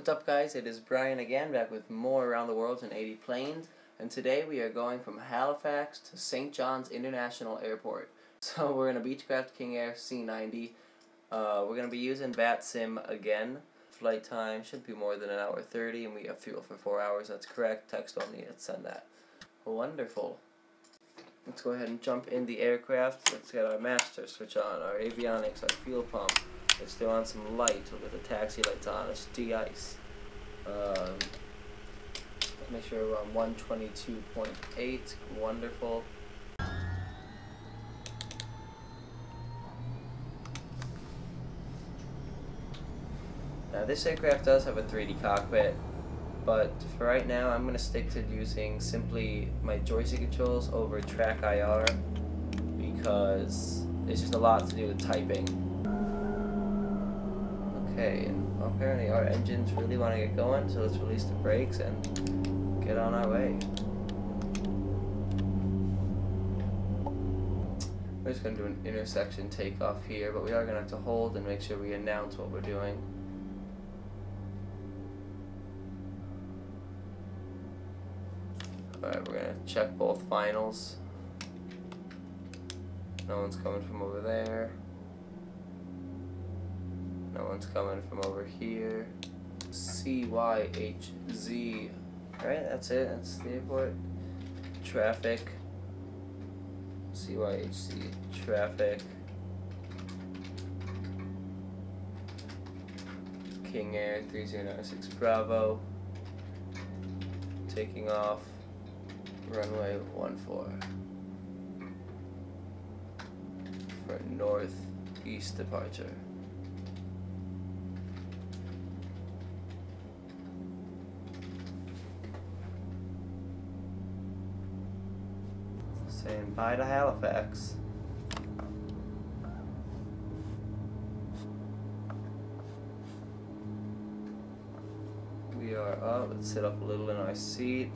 What's up guys, it is Brian again, back with more Around the World in 80 Planes, and today we are going from Halifax to St. John's International Airport. So we're in a Beechcraft C90. We're going to be using VATSIM again. Flight time should be more than 1:30 and we have fuel for 4 hours, that's correct. Text only, let's send that. Wonderful. Let's go ahead and jump in the aircraft. Let's get our master switch on, our avionics, our fuel pump. Let's throw on some light. We'll get the taxi lights on. Let's de-ice. Make sure we're on 122.8. Wonderful. Now this aircraft does have a 3D cockpit, but for right now I'm going to stick to using simply my joystick controls over track IR because it's just a lot to do with typing. Okay, and apparently our engines really want to get going, so let's release the brakes and get on our way. We're just going to do an intersection takeoff here, but we are going to have to hold and make sure we announce what we're doing. Alright, we're going to check both finals. No one's coming from over there. No one's coming from over here. CYHZ. Alright, that's it. That's the airport. Traffic. CYHZ. Traffic. King Air 3096 Bravo. Taking off. Runway 14. For northeast departure. Saying bye to Halifax. We are up. Let's sit up a little in our seat.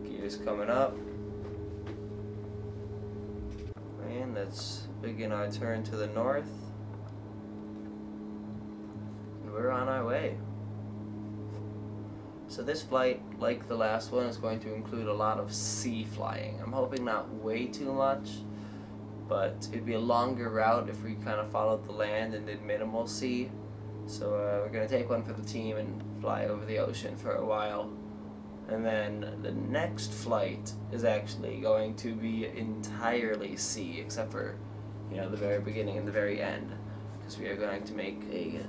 Gears coming up. And let's begin our turn to the north. And we're on our way. So this flight, like the last one, is going to include a lot of sea flying. I'm hoping not way too much, but it'd be a longer route if we kind of followed the land and did minimal sea. So we're going to take one for the team and fly over the ocean for a while. And then the next flight is actually going to be entirely sea, except for, you know, the very beginning and the very end, because we are going to make a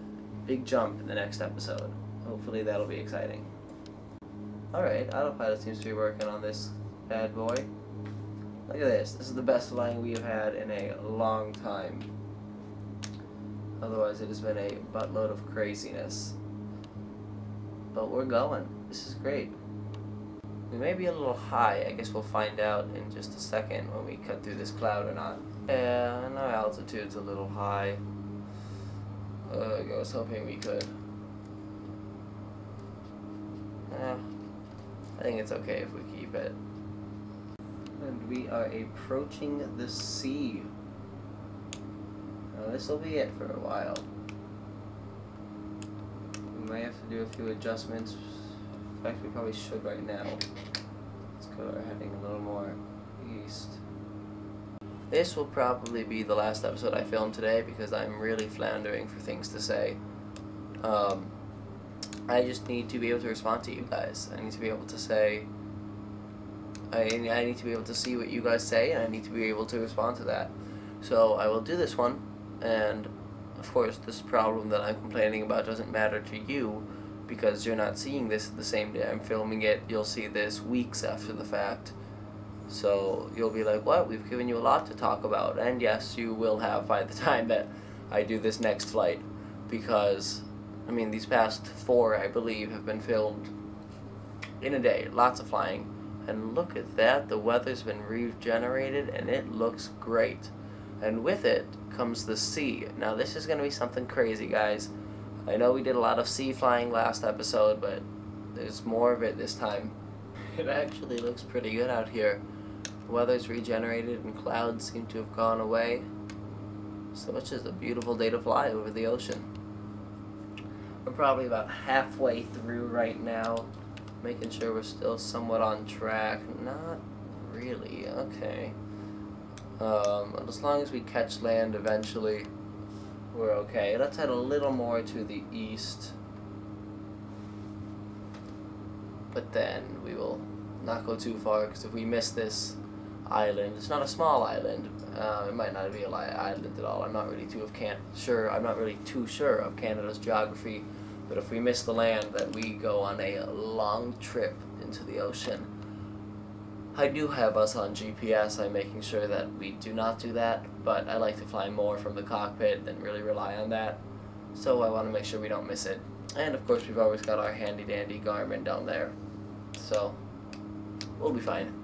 big jump in the next episode. Hopefully that'll be exciting. Alright, autopilot seems to be working on this bad boy. Look at this. This is the best flying we have had in a long time. Otherwise it has been a buttload of craziness. But we're going. This is great. We may be a little high. I guess we'll find out in just a second when we cut through this cloud or not. Yeah, and our altitude's a little high. I was hoping we could. I think it's okay if we keep it. And we are approaching the sea. Now this will be it for a while. We might have to do a few adjustments. In fact, we probably should right now. Let's go to our heading a little more east. This will probably be the last episode I film today because I'm really floundering for things to say. I just need to be able to respond to you guys. I need to be able to say, I need to be able to see what you guys say, and I need to be able to respond to that. So I will do this one, and of course this problem that I'm complaining about doesn't matter to you because you're not seeing this the same day I'm filming it. You'll see this weeks after the fact. So you'll be like, what? We've given you a lot to talk about. And yes, you will have by the time that I do this next flight, because I mean, these past 4, I believe, have been filmed in a day. Lots of flying. And look at that. The weather's been regenerated, and it looks great. And with it comes the sea. Now, this is going to be something crazy, guys. I know we did a lot of sea flying last episode, but there's more of it this time. It actually looks pretty good out here. The weather's regenerated, and clouds seem to have gone away. So it's just a beautiful day to fly over the ocean. We're probably about halfway through right now, making sure we're still somewhat on track. Not really, okay. As long as we catch land eventually, we're okay. Let's head a little more to the east. But then we will not go too far, because if we miss this island, it's not a small island. It might not be an island at all. I'm not really too sure of Canada's geography. But if we miss the land, then we go on a long trip into the ocean. I do have us on GPS. I'm making sure that we do not do that, but I like to fly more from the cockpit than really rely on that. So I want to make sure we don't miss it. And of course, we've always got our handy dandy Garmin down there. So we'll be fine.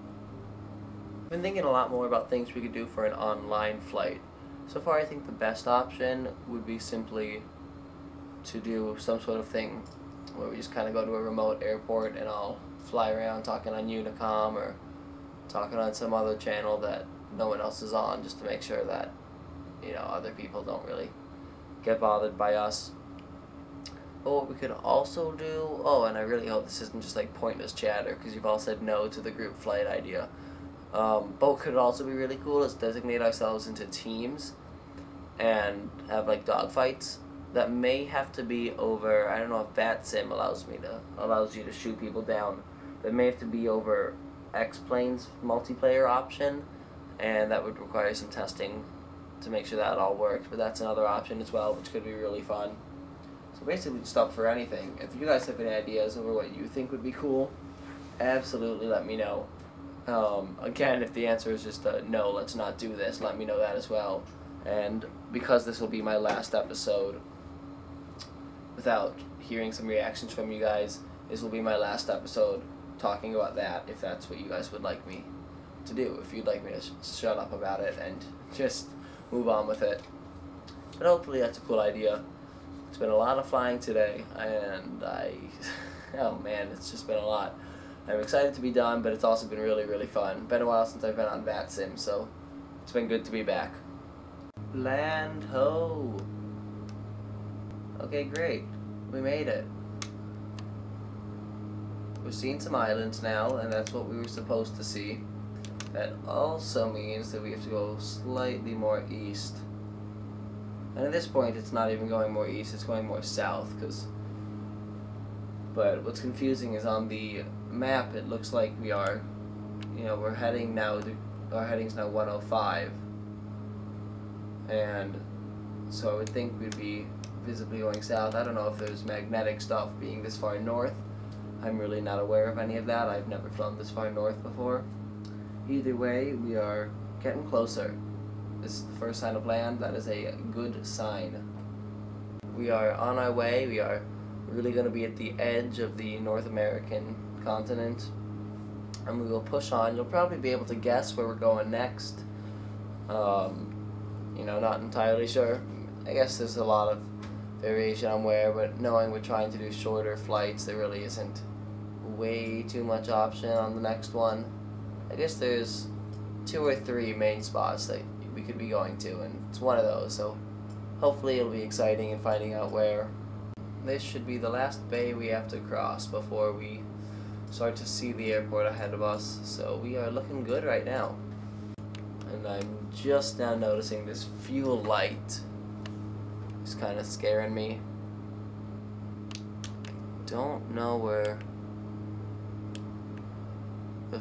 I've been thinking a lot more about things we could do for an online flight. So far, I think the best option would be simply to do some sort of thing where we just kind of go to a remote airport and I'll fly around talking on Unicom or talking on some other channel that no one else is on, just to make sure that, you know, other people don't really get bothered by us. But what we could also do, oh, and I really hope this isn't just like pointless chatter, because you've all said no to the group flight idea. But what could also be really cool is designate ourselves into teams and have like dogfights that may have to be over, I don't know if VATSIM allows you to shoot people down. That may have to be over X-Plane's multiplayer option, and that would require some testing to make sure that all works, but that's another option as well, which could be really fun. So basically just up for anything. If you guys have any ideas over what you think would be cool, absolutely let me know. Again, if the answer is just no, let's not do this, let me know that as well. And because this will be my last episode without hearing some reactions from you guys, this will be my last episode talking about that, if that's what you guys would like me to do. If you'd like me to shut up about it and just move on with it. But hopefully that's a cool idea. It's been a lot of flying today, and oh man, it's just been a lot. I'm excited to be done, but it's also been really, really fun. Been a while since I've been on VATSIM, so it's been good to be back. Land ho! Okay, great. We made it. We've seen some islands now, and that's what we were supposed to see. That also means that we have to go slightly more east. And at this point, it's not even going more east, it's going more south, but what's confusing is on the map, it looks like we are, we're heading now, our heading's now 105. And so I would think we'd be visibly going south. I don't know if there's magnetic stuff being this far north. I'm really not aware of any of that. I've never flown this far north before. Either way, we are getting closer. This is the first sign of land. That is a good sign. We are on our way. We are really going to be at the edge of the North American continent. And we will push on. You'll probably be able to guess where we're going next. Not entirely sure. I guess there's a lot of variation on where, but knowing we're trying to do shorter flights, there really isn't way too much option on the next one. I guess there's 2 or 3 main spots that we could be going to, and it's one of those, so hopefully it'll be exciting in finding out where. This should be the last bay we have to cross before we start to see the airport ahead of us, so we are looking good right now. And I'm just now noticing this fuel light is kind of scaring me. Don't know where the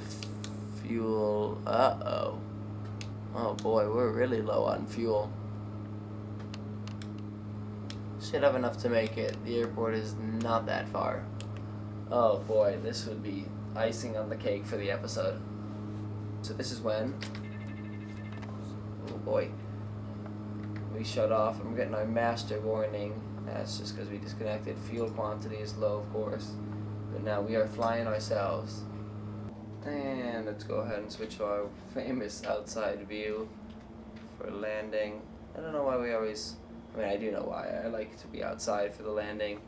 fuel... Uh-oh. Oh boy, we're really low on fuel. Should have enough to make it. The airport is not that far. Oh boy, this would be icing on the cake for the episode. So this is when... Oh boy. We shut off and we're getting our master warning. That's just because we disconnected. Fuel quantity is low, of course. But now we are flying ourselves. And let's go ahead and switch to our famous outside view for landing. I don't know why we always... I do know why. I like to be outside for the landing.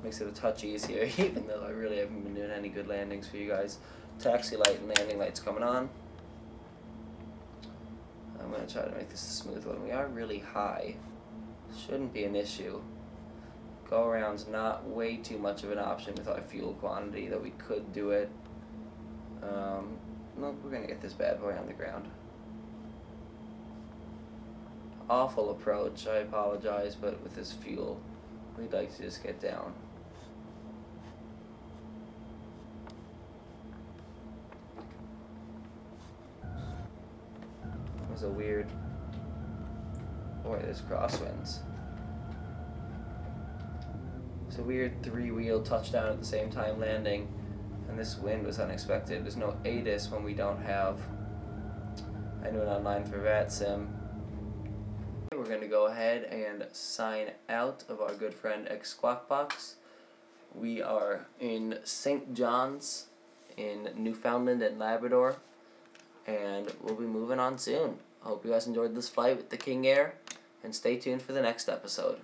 Makes it a touch easier, even though I really haven't been doing any good landings for you guys. Taxi light and landing light's coming on. I'm going to try to make this a smooth one. We are really high. Shouldn't be an issue. Go around's not way too much of an option with our fuel quantity, though we could do it. Nope, we're gonna get this bad boy on the ground. Awful approach, I apologize, but with this fuel, we'd like to just get down. It was a weird... Boy, there's crosswinds. It's a weird three-wheel touchdown at the same time landing, and this wind was unexpected. There's no ADIS when we don't have anyone online for VATSIM. We're going to go ahead and sign out of our good friend XSquawkbox. We are in St. John's in Newfoundland and Labrador, and we'll be moving on soon. I hope you guys enjoyed this flight with the King Air, and stay tuned for the next episode.